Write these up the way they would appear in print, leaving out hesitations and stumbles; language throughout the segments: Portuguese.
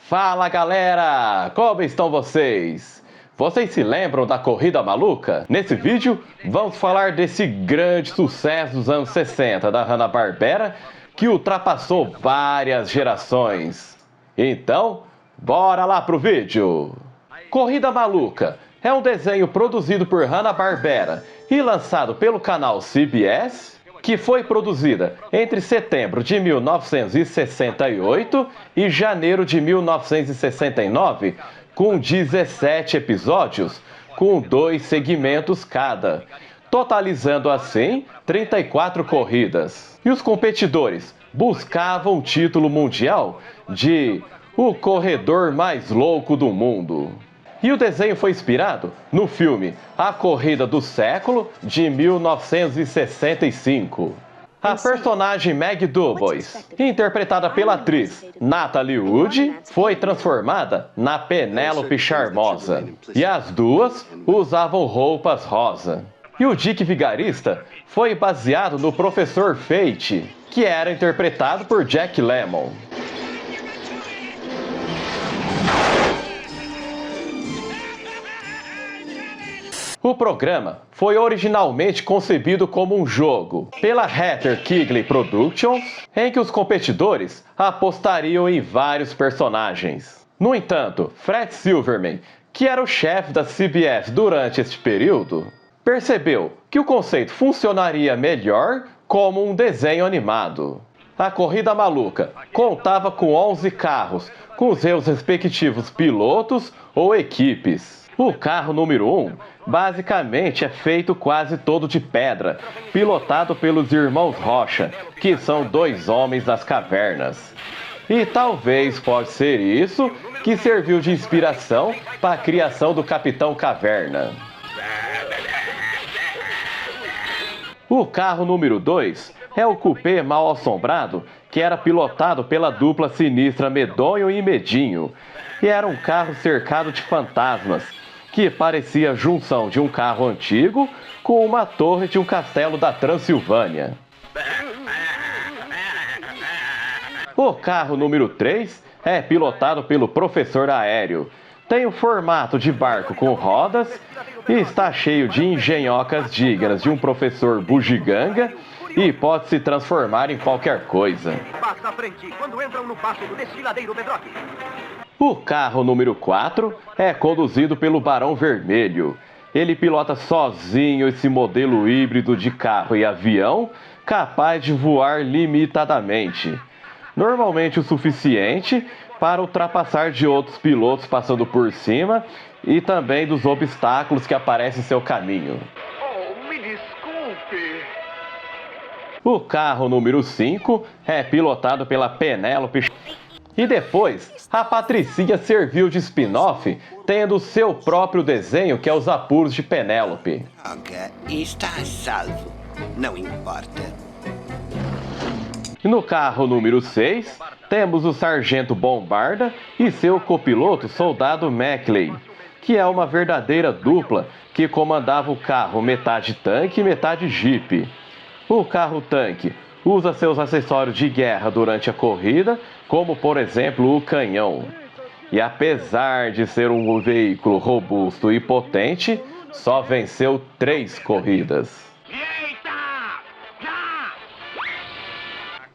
Fala galera, como estão vocês? Vocês se lembram da Corrida Maluca? Nesse vídeo vamos falar desse grande sucesso dos anos 60 da Hanna-Barbera que ultrapassou várias gerações. Então, bora lá pro vídeo! Corrida Maluca é um desenho produzido por Hanna-Barbera e lançado pelo canal CBS, que foi produzida entre setembro de 1968 e janeiro de 1969, com 17 episódios, com 2 segmentos cada, totalizando assim 34 corridas. E os competidores buscavam o título mundial de O Corredor Mais Louco do Mundo. E o desenho foi inspirado no filme A Corrida do Século, de 1965. A personagem Meg Dubois, interpretada pela atriz Natalie Wood, foi transformada na Penélope Charmosa. E as duas usavam roupas rosa. E o Dick Vigarista foi baseado no Professor Fate, que era interpretado por Jack Lemmon. O programa foi originalmente concebido como um jogo pela Hatter Kigley Productions, em que os competidores apostariam em vários personagens. No entanto, Fred Silverman, que era o chefe da CBS durante este período, percebeu que o conceito funcionaria melhor como um desenho animado. A Corrida Maluca contava com 11 carros, com seus respectivos pilotos ou equipes. O carro número 1 basicamente é feito quase todo de pedra, pilotado pelos irmãos Rocha, que são 2 homens das cavernas. E talvez pode ser isso que serviu de inspiração para a criação do Capitão Caverna. O carro número 2 é o Coupé Mal Assombrado, que era pilotado pela dupla sinistra Medonho e Medinho, e era um carro cercado de fantasmas, que parecia a junção de um carro antigo com uma torre de um castelo da Transilvânia. O carro número 3 é pilotado pelo Professor Aéreo. Tem o formato de barco com rodas e está cheio de engenhocas dignas de um professor bugiganga e pode se transformar em qualquer coisa. O carro número 4 é conduzido pelo Barão Vermelho. Ele pilota sozinho esse modelo híbrido de carro e avião capaz de voar limitadamente. Normalmente o suficiente para ultrapassar de outros pilotos passando por cima e também dos obstáculos que aparecem em seu caminho. Oh, me desculpe. O carro número 5 é pilotado pela Penélope. E depois, a Patricinha serviu de spin-off, tendo seu próprio desenho, que é Os Apuros de Penélope. Está a salvo, não importa. No carro número 6, temos o Sargento Bombarda e seu copiloto Soldado Mackley, que é uma verdadeira dupla que comandava o carro metade tanque e metade jipe. O carro tanque usa seus acessórios de guerra durante a corrida, como por exemplo o canhão. E apesar de ser um veículo robusto e potente, só venceu 3 corridas.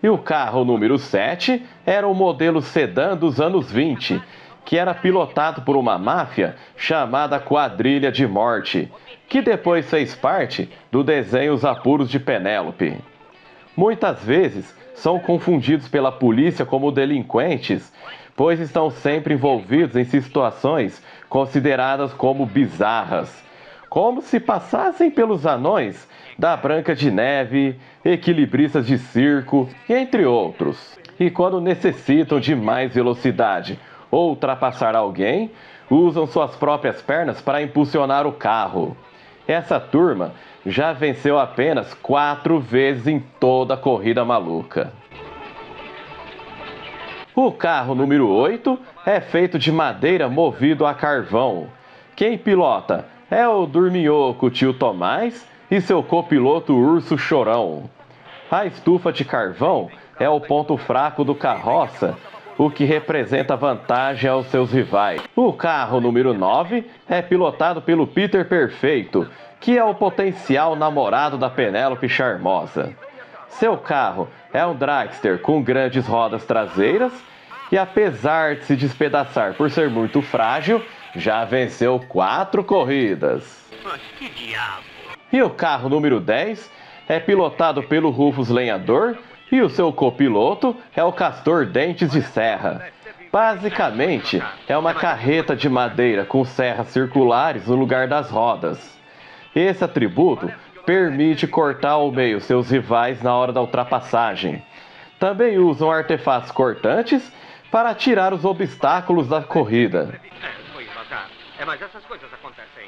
E o carro número 7 era o modelo sedã dos anos 20, que era pilotado por uma máfia chamada Quadrilha de Morte, que depois fez parte do desenho Os Apuros de Penélope. Muitas vezes são confundidos pela polícia como delinquentes, pois estão sempre envolvidos em situações consideradas como bizarras, como se passassem pelos anões da Branca de Neve, equilibristas de circo, entre outros. E quando necessitam de mais velocidade ou ultrapassar alguém, usam suas próprias pernas para impulsionar o carro. Essa turma já venceu apenas 4 vezes em toda a Corrida Maluca. O carro número 8 é feito de madeira movido a carvão. Quem pilota é o Dorminhoco Tio Tomás e seu copiloto Urso Chorão. A estufa de carvão é o ponto fraco do carroça o que representa vantagem aos seus rivais. O carro número 9 é pilotado pelo Peter Perfeito, que é o potencial namorado da Penélope Charmosa. Seu carro é um dragster com grandes rodas traseiras e, apesar de se despedaçar por ser muito frágil, já venceu 4 corridas. Mas que diabo? E o carro número 10 é pilotado pelo Rufus Lenhador e o seu copiloto é o Castor Dentes de Serra. Basicamente, é uma carreta de madeira com serras circulares no lugar das rodas. Esse atributo permite cortar ao meio seus rivais na hora da ultrapassagem. Também usam artefatos cortantes para tirar os obstáculos da corrida. Foi devagar. Mas essas coisas acontecem.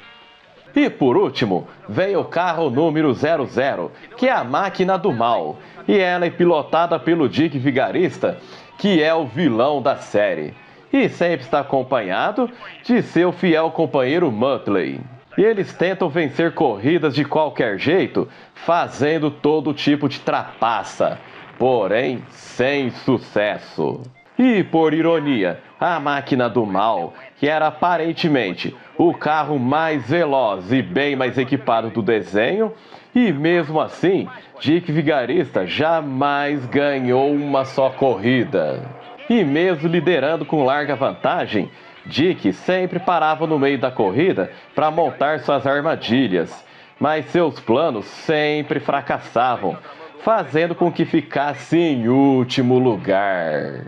E por último, vem o carro número 00, que é a máquina do mal. E ela é pilotada pelo Dick Vigarista, que é o vilão da série. E sempre está acompanhado de seu fiel companheiro Muttley. E eles tentam vencer corridas de qualquer jeito, fazendo todo tipo de trapaça, porém sem sucesso. E por ironia, a máquina do mal, que era aparentemente o carro mais veloz e bem mais equipado do desenho, e mesmo assim, Dick Vigarista jamais ganhou uma só corrida. E mesmo liderando com larga vantagem, Dick sempre parava no meio da corrida para montar suas armadilhas, mas seus planos sempre fracassavam, fazendo com que ficasse em último lugar.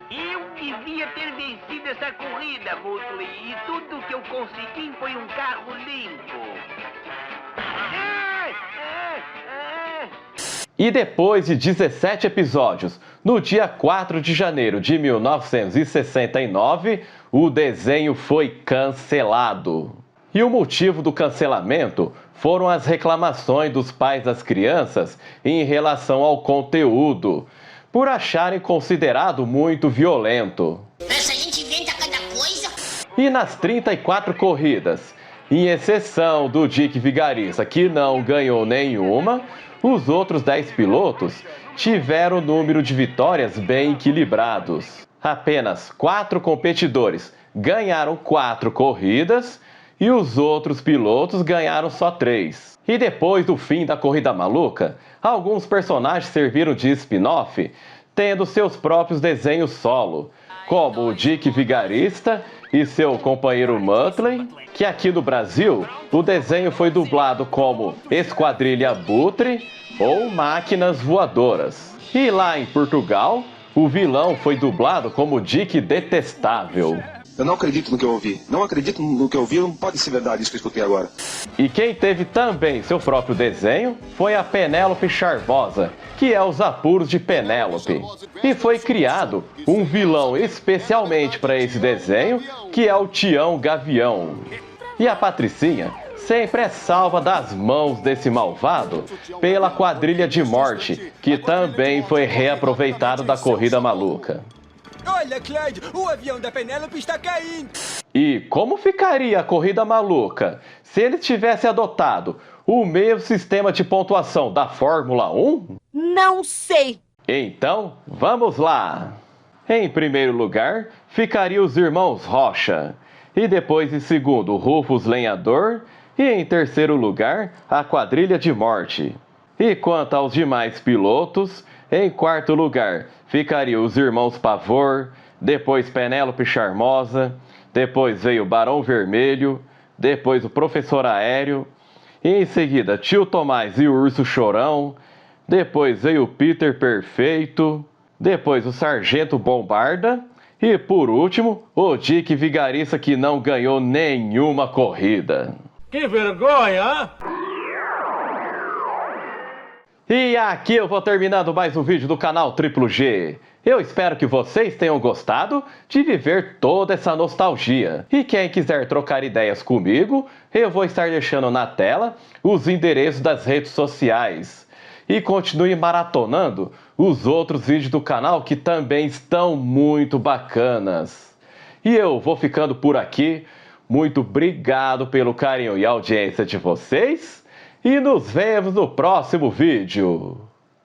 Eu devia ter vencido essa corrida, Muttley, e tudo que eu consegui foi um carro limpo. E depois de 17 episódios, no dia 4 de janeiro de 1969, o desenho foi cancelado. E o motivo do cancelamento foram as reclamações dos pais das crianças em relação ao conteúdo, por acharem considerado muito violento. Essa gente inventa cada coisa. E nas 34 corridas, em exceção do Dick Vigarista, que não ganhou nenhuma, os outros 10 pilotos tiveram um número de vitórias bem equilibrados. Apenas 4 competidores ganharam 4 corridas e os outros pilotos ganharam só 3. E depois do fim da Corrida Maluca, alguns personagens serviram de spin-off, tendo seus próprios desenhos solo, como o Dick Vigarista e seu companheiro Muttley, que aqui no Brasil o desenho foi dublado como Esquadrilha Abutre ou Máquinas Voadoras. E lá em Portugal, o vilão foi dublado como Dick Detestável. Eu não acredito no que eu ouvi. Não acredito no que eu ouvi, não pode ser verdade isso que eu escutei agora. E quem teve também seu próprio desenho foi a Penélope Charmosa, que é os apuros de Penélope. E foi criado um vilão especialmente para esse desenho, que é o Tião Gavião. E a Patricinha sempre é salva das mãos desse malvado pela Quadrilha de Morte, que também foi reaproveitado da Corrida Maluca. Olha, Clyde, o avião da Penélope está caindo. E como ficaria a Corrida Maluca se ele tivesse adotado o mesmo sistema de pontuação da Fórmula 1? Não sei. Então, vamos lá! Em primeiro lugar, ficariam os irmãos Rocha. E depois em segundo, o Rufus Lenhador. E em terceiro lugar, a Quadrilha de Morte. E quanto aos demais pilotos, em quarto lugar, ficariam os irmãos Pavor, depois Penélope Charmosa, depois veio o Barão Vermelho, depois o Professor Aéreo, e em seguida Tio Tomás e o Urso Chorão, depois veio o Peter Perfeito, depois o Sargento Bombarda, e por último, o Dick Vigarista, que não ganhou nenhuma corrida. Que vergonha, hein? E aqui eu vou terminando mais um vídeo do canal Triplo G. Eu espero que vocês tenham gostado de viver toda essa nostalgia. E quem quiser trocar ideias comigo, eu vou estar deixando na tela os endereços das redes sociais. E continue maratonando os outros vídeos do canal que também estão muito bacanas. E eu vou ficando por aqui. Muito obrigado pelo carinho e audiência de vocês. E nos vemos no próximo vídeo.